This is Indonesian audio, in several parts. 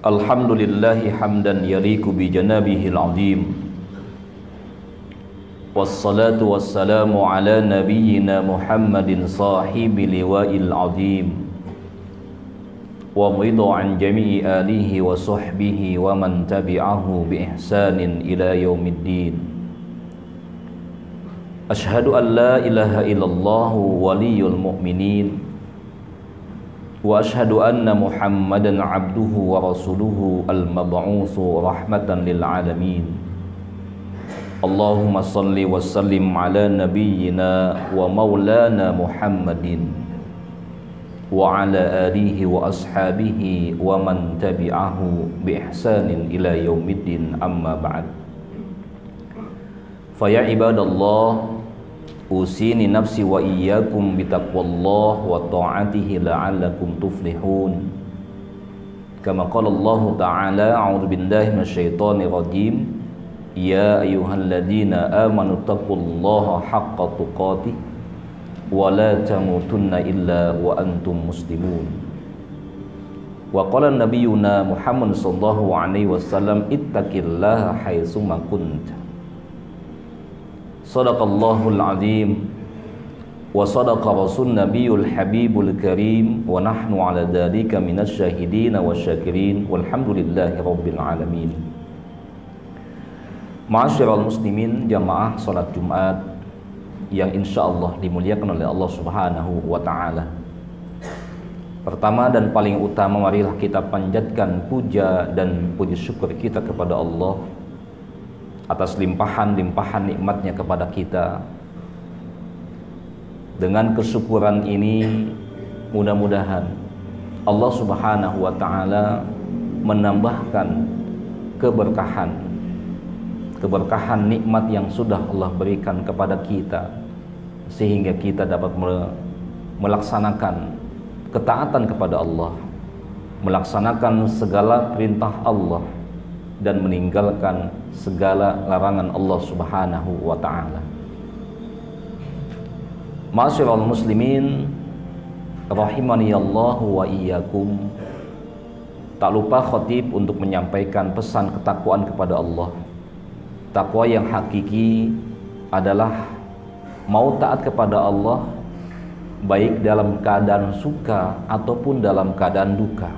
Alhamdulillahi hamdan yaliku bi janabihil azim. Wassalatu wassalamu ala nabiyyina Muhammadin sahibi liwa'il azim. Wa ridha an jami'i alihi wa sahbihi wa man tabi'ahu bi ihsanin ila yaumiddin. Ashhadu an la ilaha illallah waliyul mu'minin. Wa ashhadu anna Muhammadan abduhu wa rasuluhu al-mab'utsu rahmatan lil alamin. Allahumma salli wa sallim ala nabiyyina wa maulana Muhammadin wa ala alihi wa ashabihi wa man tabi'ahu bi ihsanin ila yaumiddin, amma ba'd. Fa ya ibadallah, usini nafsi wa iyyakum bitaqwallah wa ta'atihi la'allakum tuflihun. Kama qala Allah ta'ala, a'udzu billahi minasyaitonir rajim. Ya ayyuhalladzina amanu taqullaha haqqa tuqatih wa la tamutunna illa wa antum muslimun. Wa qala nabiyyuna Muhammad sallallahu alaihi wasallam, ittaqillaha haitsu ma kunta. Sadaqallahul azim wa sadaqa rasul nabiyul habibul karim wa nahnu ala dzalika minasyahidin wasyakirin walhamdulillahi rabbil alamin. Ma'asyiral muslimin, jamaah salat Jumat yang insyaallah dimuliakan oleh Allah Subhanahu wa taala. Pertama dan paling utama, marilah kita panjatkan puja dan puji syukur kita kepada Allah atas limpahan-limpahan nikmatnya kepada kita. Dengan kesyukuran ini mudah-mudahan Allah Subhanahu wa ta'ala menambahkan keberkahan nikmat yang sudah Allah berikan kepada kita, sehingga kita dapat melaksanakan ketaatan kepada Allah, melaksanakan segala perintah Allah, dan meninggalkan segala larangan Allah Subhanahu wa ta'ala. Ma'asyiral muslimin rahimani Allah wa iyyakum. Tak lupa khatib untuk menyampaikan pesan ketakwaan kepada Allah. Takwa yang hakiki adalah mau taat kepada Allah baik dalam keadaan suka ataupun dalam keadaan duka,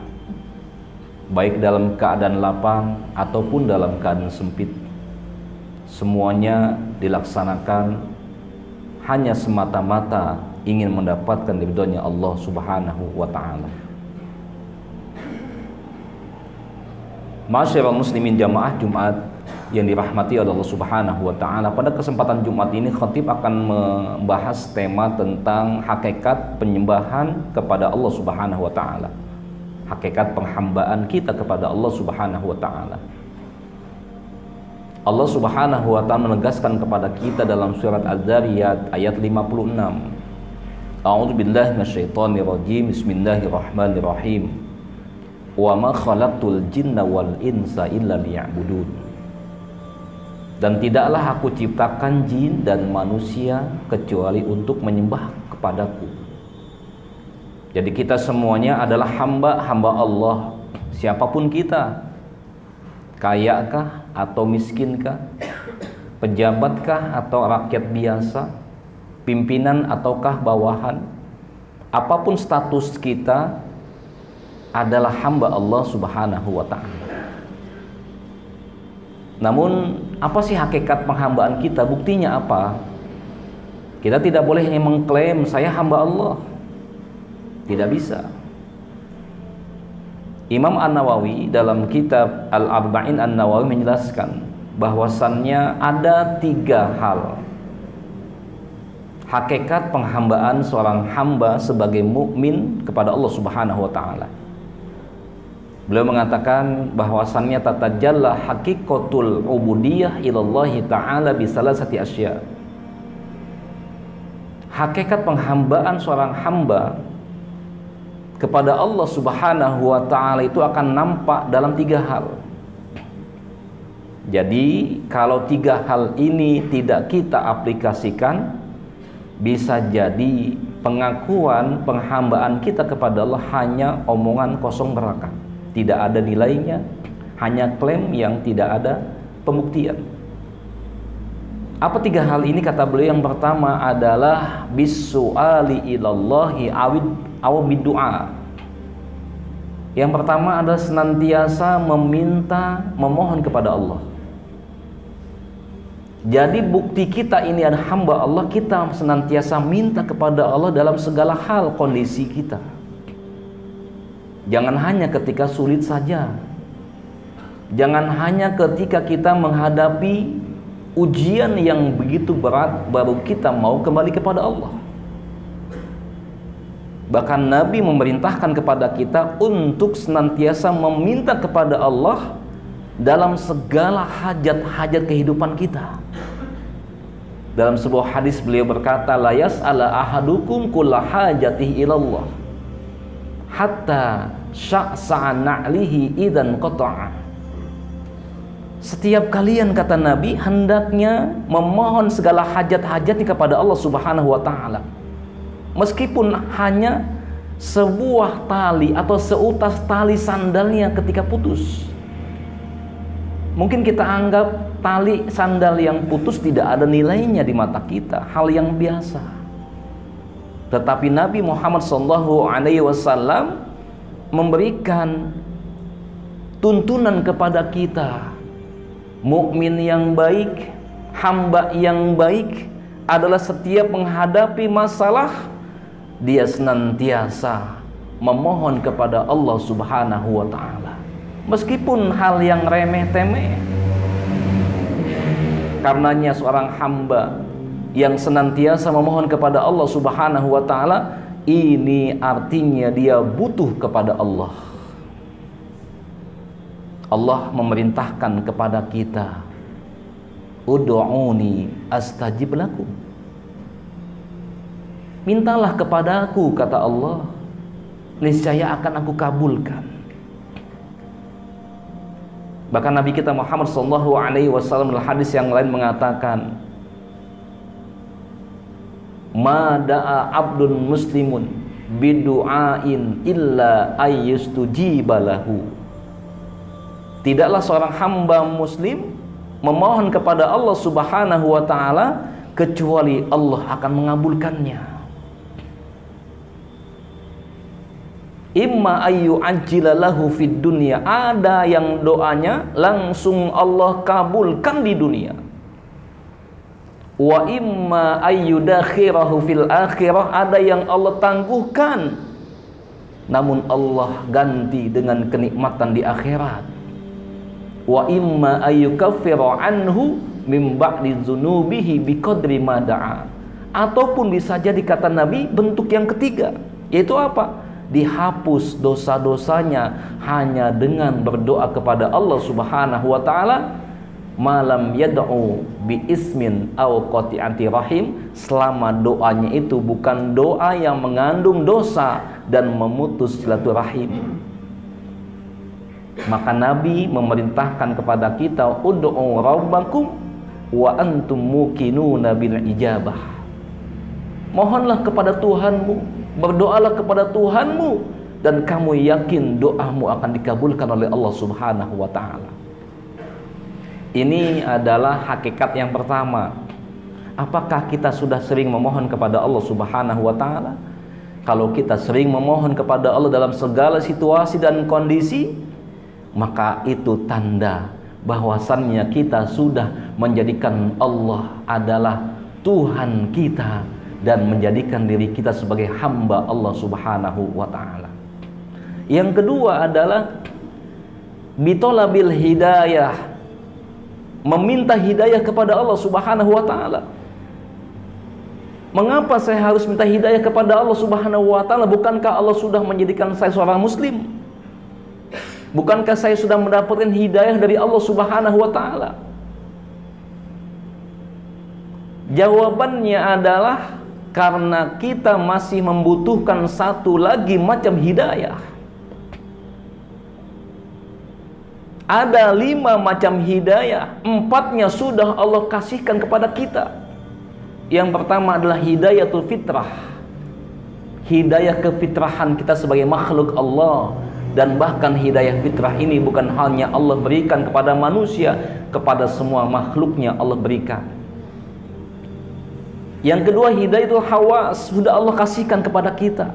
baik dalam keadaan lapang ataupun dalam keadaan sempit. Semuanya dilaksanakan hanya semata-mata ingin mendapatkan ridhonya Allah Subhanahu wa ta'ala. Ma'asyiral muslimin, jamaah Jumat yang dirahmati oleh Allah Subhanahu wa ta'ala, pada kesempatan Jumat ini khatib akan membahas tema tentang hakikat penyembahan kepada Allah Subhanahu wa ta'ala, hakikat penghambaan kita kepada Allah Subhanahu wa ta'ala. Allah Subhanahu wa ta'ala menegaskan kepada kita dalam surat Az-Zariyat ayat 56. A'udzu billahi minasyaitonir rajim. Bismillahirrahmanirrahim. Wa ma khalaqtul jinna wal insa illa liya'budun. Dan tidaklah aku ciptakan jin dan manusia kecuali untuk menyembah kepadaku. Jadi kita semuanya adalah hamba-hamba Allah. Siapapun kita, kayakah atau miskinkah, pejabatkah atau rakyat biasa, pimpinan ataukah bawahan, apapun status kita adalah hamba Allah Subhanahu wa ta'ala. Namun apa sih hakikat penghambaan kita? Buktinya apa? Kita tidak boleh hanya mengklaim saya hamba Allah. Tidak bisa. Imam An-Nawawi dalam kitab Al-Arba'in An-Nawawi menjelaskan bahwasannya ada 3 hal hakikat penghambaan seorang hamba sebagai mukmin kepada Allah Subhanahu wa ta'ala. Beliau mengatakan bahwasannya tatajalla haqiqatul ubudiyah ilallahi ta'ala bisalasati asya. Hakikat penghambaan seorang hamba kepada Allah Subhanahu wa ta'ala itu akan nampak dalam 3 hal. Jadi kalau 3 hal ini tidak kita aplikasikan, bisa jadi pengakuan penghambaan kita kepada Allah hanya omongan kosong belaka, tidak ada nilainya, hanya klaim yang tidak ada pembuktian. Apa 3 hal ini? Kata beliau, yang pertama adalah bisu'ali ilallahi aw biddu'a. Yang pertama adalah senantiasa memohon kepada Allah. Jadi bukti kita ini adalah hamba Allah, kita senantiasa minta kepada Allah dalam segala hal kondisi kita. Jangan hanya ketika sulit saja. Jangan hanya ketika kita menghadapi ujian yang begitu berat baru kita mau kembali kepada Allah. Bahkan Nabi memerintahkan kepada kita untuk senantiasa meminta kepada Allah dalam segala hajat-hajat kehidupan kita. Dalam sebuah hadis beliau berkata, la yas'ala ahadukum kulla hajatihi ilallah hatta sya'sa'a na'lihi idan qata'a. Setiap kalian, kata Nabi, hendaknya memohon segala hajat-hajatnya kepada Allah Subhanahu wa ta'ala, meskipun hanya sebuah tali atau seutas tali sandalnya ketika putus. Mungkin kita anggap tali sandal yang putus tidak ada nilainya di mata kita, hal yang biasa. Tetapi Nabi Muhammad SAW memberikan tuntunan kepada kita, mukmin yang baik, hamba yang baik adalah setiap menghadapi masalah dia senantiasa memohon kepada Allah Subhanahu wa ta'ala, meskipun hal yang remeh-temeh. Karenanya seorang hamba yang senantiasa memohon kepada Allah Subhanahu wa ta'ala, ini artinya dia butuh kepada Allah. Allah memerintahkan kepada kita, ud'uni astajib lakum. Mintalah kepadaku, kata Allah, niscaya akan aku kabulkan. Bahkan Nabi kita Muhammad SAW dalam hadis yang lain mengatakan, ma da'a abdun muslimun bidu'ain illa ayyustujiba lahu. Tidaklah seorang hamba muslim memohon kepada Allah Subhanahu wa ta'ala kecuali Allah akan mengabulkannya. Imma ayyu ajjila lahu fid dunya, ada yang doanya langsung Allah kabulkan di dunia. Wa imma ayyudakhirahu fil akhirah, ada yang Allah tangguhkan namun Allah ganti dengan kenikmatan di akhirat. Wa imma ayyukaffiru anhu min ba'di dzunubihi biqadri ma da'a. Ataupun bisa jadi, kata Nabi, bentuk yang ketiga, yaitu apa? Dihapus dosa-dosanya hanya dengan berdoa kepada Allah Subhanahu wa ta'ala, malam yad'u bi ismin aw qati'ati rahim, selama doanya itu bukan doa yang mengandung dosa dan memutus silaturahim. Maka Nabi memerintahkan kepada kita, ud'u rabbakum wa antum muqinuna bil ijabah. Mohonlah kepada Tuhanmu, berdoalah kepada Tuhanmu, dan kamu yakin doamu akan dikabulkan oleh Allah Subhanahu wa ta'ala. Ini adalah hakikat yang pertama. Apakah kita sudah sering memohon kepada Allah Subhanahu wa ta'ala? Kalau kita sering memohon kepada Allah dalam segala situasi dan kondisi, maka itu tanda bahwasannya kita sudah menjadikan Allah adalah Tuhan kita dan menjadikan diri kita sebagai hamba Allah Subhanahu wa ta'ala. Yang kedua adalah bitolabil hidayah, meminta hidayah kepada Allah Subhanahu wa ta'ala. Mengapa saya harus minta hidayah kepada Allah Subhanahu wa ta'ala? Bukankah Allah sudah menjadikan saya seorang muslim? Bukankah saya sudah mendapatkan hidayah dari Allah Subhanahu wa ta'ala? Jawabannya adalah karena kita masih membutuhkan satu lagi macam hidayah. Ada 5 macam hidayah, 4-nya sudah Allah kasihkan kepada kita. Yang pertama adalah hidayatul fitrah, hidayah kefitrahan kita sebagai makhluk Allah, Dan bahkan hidayah fitrah ini bukan hanya Allah berikan kepada manusia, kepada semua makhluknya Allah berikan. Yang kedua, hidayatul hawas sudah Allah kasihkan kepada kita.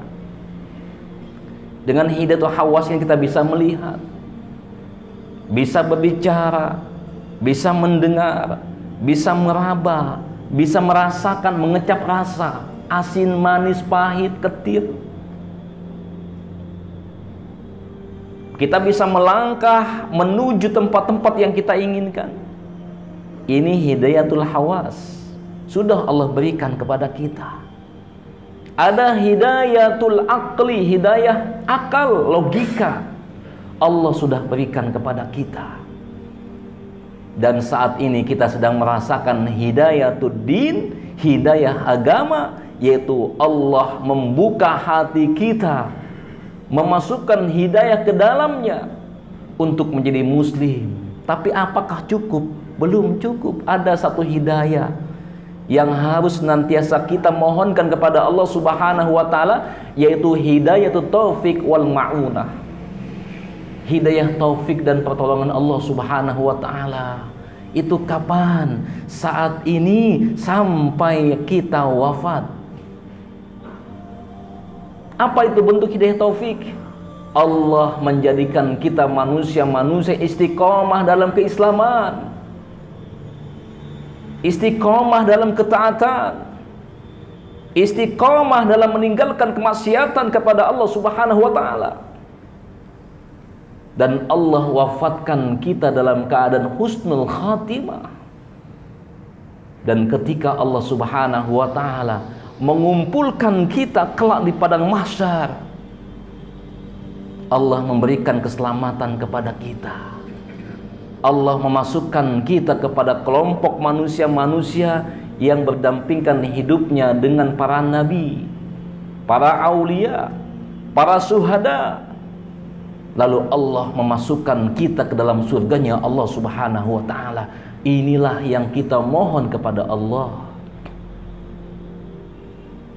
Dengan hidayatul hawas yang kita bisa melihat, bisa berbicara, bisa mendengar, bisa meraba, bisa merasakan, mengecap rasa, asin, manis, pahit, ketir. Kita bisa melangkah menuju tempat-tempat yang kita inginkan. Ini hidayatul hawas, sudah Allah berikan kepada kita. Ada hidayatul aqli, hidayah akal, logika, Allah sudah berikan kepada kita. Dan saat ini kita sedang merasakan hidayatul din, hidayah agama, yaitu Allah membuka hati kita, memasukkan hidayah ke dalamnya untuk menjadi muslim. Tapi apakah cukup? Belum cukup. Ada satu hidayah yang harus senantiasa kita mohonkan kepada Allah Subhanahu wa taala, yaitu hidayatut taufik wal ma'unah. Hidayah taufik dan pertolongan Allah Subhanahu wa taala. Itu kapan? Saat ini sampai kita wafat. Apa itu bentuk hidayah taufik? Allah menjadikan kita manusia-manusia istiqomah dalam keislaman, istiqomah dalam ketaatan, istiqomah dalam meninggalkan kemaksiatan kepada Allah Subhanahu wa taala. Dan Allah wafatkan kita dalam keadaan husnul khatimah. Dan ketika Allah Subhanahu wa taala mengumpulkan kita kelak di padang mahsyar, Allah memberikan keselamatan kepada kita. Allah memasukkan kita kepada kelompok manusia-manusia yang berdampingan hidupnya dengan para nabi, para aulia, para syuhada. Lalu Allah memasukkan kita ke dalam surganya Allah Subhanahu wa ta'ala. Inilah yang kita mohon kepada Allah.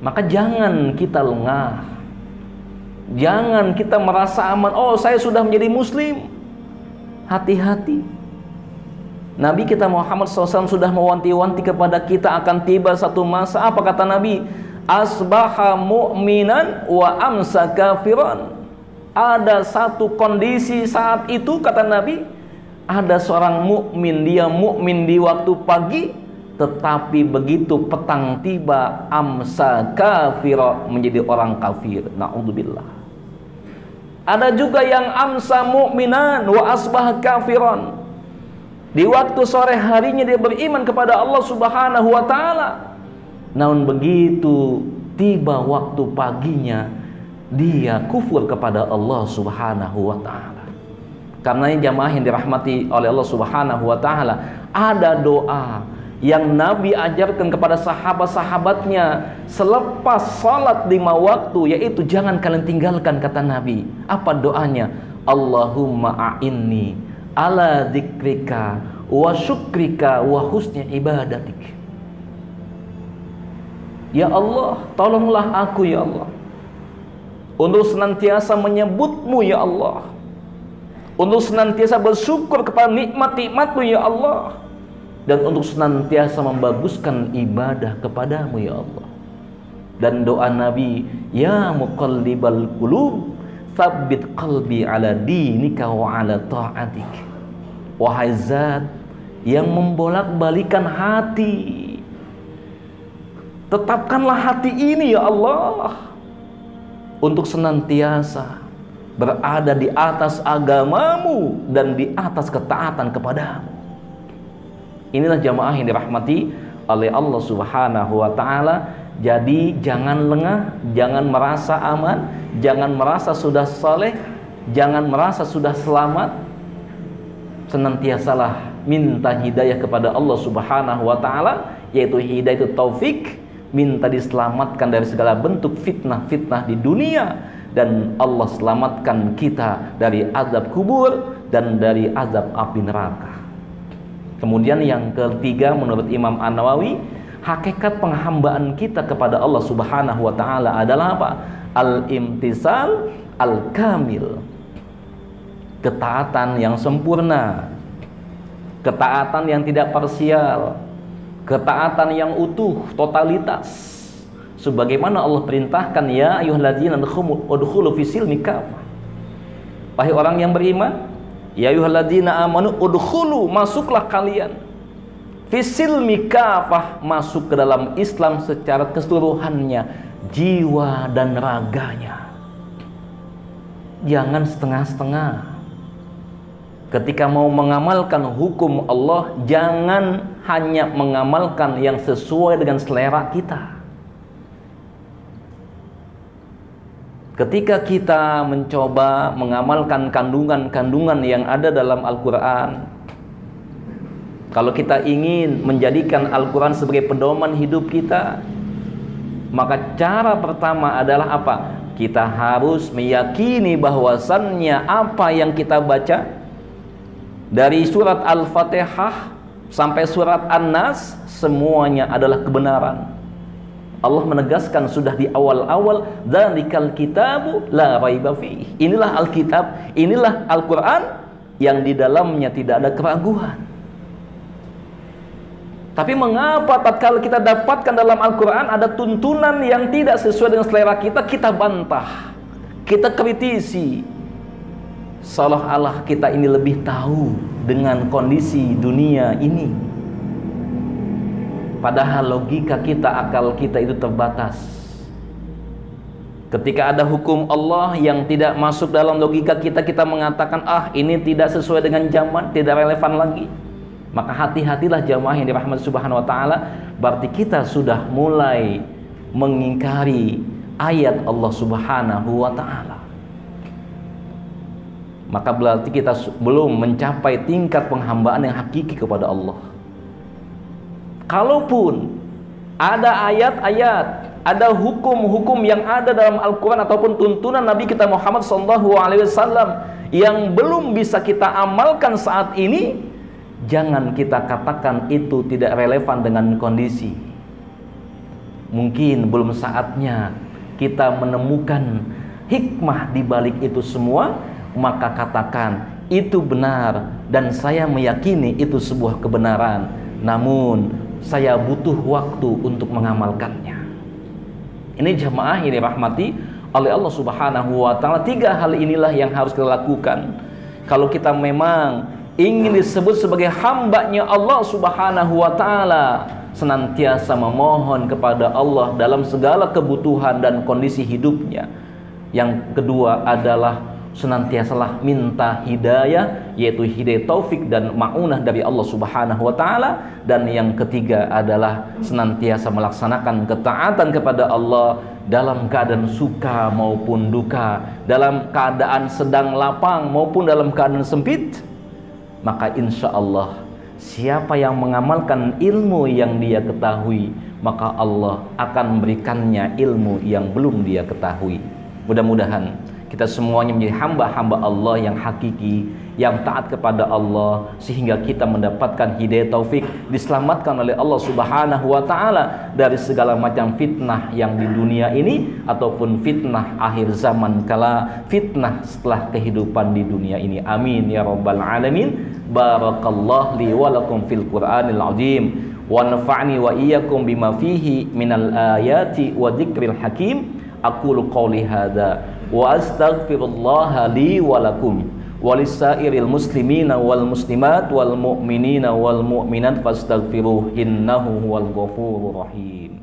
Maka jangan kita lengah, jangan kita merasa aman. Oh, saya sudah menjadi muslim. Hati-hati. Nabi kita Muhammad SAW sudah mewanti-wanti kepada kita akan tiba satu masa. Apa kata Nabi? Asbaha mu'minan wa amsa kafiran. Ada satu kondisi saat itu, kata Nabi, ada seorang mukmin, dia mukmin di waktu pagi, tetapi begitu petang tiba amsa kafira, menjadi orang kafir. Na'udzubillah. Ada juga yang amsa mu'minan wa asbah kafiran. Di waktu sore harinya dia beriman kepada Allah Subhanahu wa taala. Namun begitu tiba waktu paginya, dia kufur kepada Allah Subhanahu wa taala. Karena jamaah yang dirahmati oleh Allah Subhanahu wa taala, ada doa yang Nabi ajarkan kepada sahabat-sahabatnya selepas salat 5 waktu, yaitu jangan kalian tinggalkan, kata Nabi. Apa doanya? Allahumma a'inni ala dzikrika wa syukrika wa husni ibadatik. Ya Allah, tolonglah aku ya Allah untuk senantiasa menyebut-Mu ya Allah, untuk senantiasa bersyukur kepada nikmat-nikmat-Mu ya Allah, dan untuk senantiasa membaguskan ibadah kepadamu ya Allah. Dan doa Nabi, ya muqallibal qulub tsabbit qalbi ala dinika wa ala ta'atik. Wahai zat yang membolak-balikan hati, tetapkanlah hati ini ya Allah untuk senantiasa berada di atas agamamu dan di atas ketaatan kepadamu. Inilah jamaah yang dirahmati oleh Allah Subhanahu wa ta'ala. Jadi jangan lengah, jangan merasa aman, jangan merasa sudah saleh, jangan merasa sudah selamat. Senantiasalah minta hidayah kepada Allah Subhanahu wa ta'ala, yaitu hidayah taufik, minta diselamatkan dari segala bentuk fitnah-fitnah di dunia, dan Allah selamatkan kita dari azab kubur dan dari azab api neraka. Kemudian yang ketiga, menurut Imam An-Nawawi, hakikat penghambaan kita kepada Allah Subhanahu wa ta'ala adalah apa? Al-imtisal al-kamil. ketaatan yang sempurna, ketaatan yang tidak parsial, ketaatan yang utuh, totalitas. Sebagaimana Allah perintahkan, ya ayyuhalladzina udkhulu fisilmi kafah. Wahai orang yang beriman, ya ayyuhalladzina amanu udkhulu, masuklah kalian fisilmi kafah, masuk ke dalam Islam secara keseluruhannya, jiwa dan raganya. Jangan setengah-setengah. Ketika mau mengamalkan hukum Allah, jangan hanya mengamalkan yang sesuai dengan selera kita. Ketika kita mencoba mengamalkan kandungan-kandungan yang ada dalam Al-Quran, kalau kita ingin menjadikan Al-Quran sebagai pedoman hidup kita, maka cara pertama adalah apa? Kita harus meyakini bahwasannya apa yang kita baca dari surat Al-Fatihah sampai surat An-Nas semuanya adalah kebenaran. Allah menegaskan sudah di awal-awal, dzalikal kitabu la raiba fihi. Inilah Alkitab, inilah Al-Quran yang di dalamnya tidak ada keraguan. Tapi mengapa tatkala kita dapatkan dalam Al-Quran ada tuntunan yang tidak sesuai dengan selera kita, kita bantah, kita kritisi, seolah-olah kita ini lebih tahu dengan kondisi dunia ini. Padahal logika kita, akal kita itu terbatas. Ketika ada hukum Allah yang tidak masuk dalam logika kita, kita mengatakan, ah ini tidak sesuai dengan zaman, tidak relevan lagi. Maka hati-hatilah jamaah yang dirahmati Subhanahu wa ta'ala. Berarti kita sudah mulai mengingkari ayat Allah Subhanahu wa ta'ala. Maka berarti kita belum mencapai tingkat penghambaan yang hakiki kepada Allah. Kalaupun ada ayat-ayat, ada hukum-hukum yang ada dalam Al-Quran ataupun tuntunan Nabi kita Muhammad SAW yang belum bisa kita amalkan saat ini, jangan kita katakan itu tidak relevan dengan kondisi. Mungkin belum saatnya kita menemukan hikmah di balik itu semua, maka katakan itu benar dan saya meyakini itu sebuah kebenaran, namun saya butuh waktu untuk mengamalkannya. Ini jamaah ini rahmati oleh Allah Subhanahu wa ta'ala. 3 hal inilah yang harus kita lakukan kalau kita memang ingin disebut sebagai hambanya Allah Subhanahu wa ta'ala, senantiasa memohon kepada Allah dalam segala kebutuhan dan kondisi hidupnya. Yang kedua adalah senantiasalah minta hidayah, yaitu hidayah taufik dan ma'unah dari Allah Subhanahu wa ta'ala. Dan yang ketiga adalah senantiasa melaksanakan ketaatan kepada Allah dalam keadaan suka maupun duka, dalam keadaan sedang lapang maupun dalam keadaan sempit. Maka insya Allah siapa yang mengamalkan ilmu yang dia ketahui, maka Allah akan memberikannya ilmu yang belum dia ketahui. Mudah-mudahan kita semuanya menjadi hamba-hamba Allah yang hakiki, yang taat kepada Allah, sehingga kita mendapatkan hidayah taufik, diselamatkan oleh Allah Subhanahu wa ta'ala dari segala macam fitnah yang di dunia ini, ataupun fitnah akhir zaman kala, fitnah setelah kehidupan di dunia ini. Amin ya rabbal alamin. Barakallahu li wa lakum fil Qur'anil azim, wa nafa'ni wa iyyakum bima fihi minal ayati wa dzikril hakim. Aqulu qawli hadza wa astaghfirullaha li wa lakum wa lisairil muslimina wal muslimat wal mu'minina wal mu'minat fastaghfiruhu innahu huwal ghafurur rahim.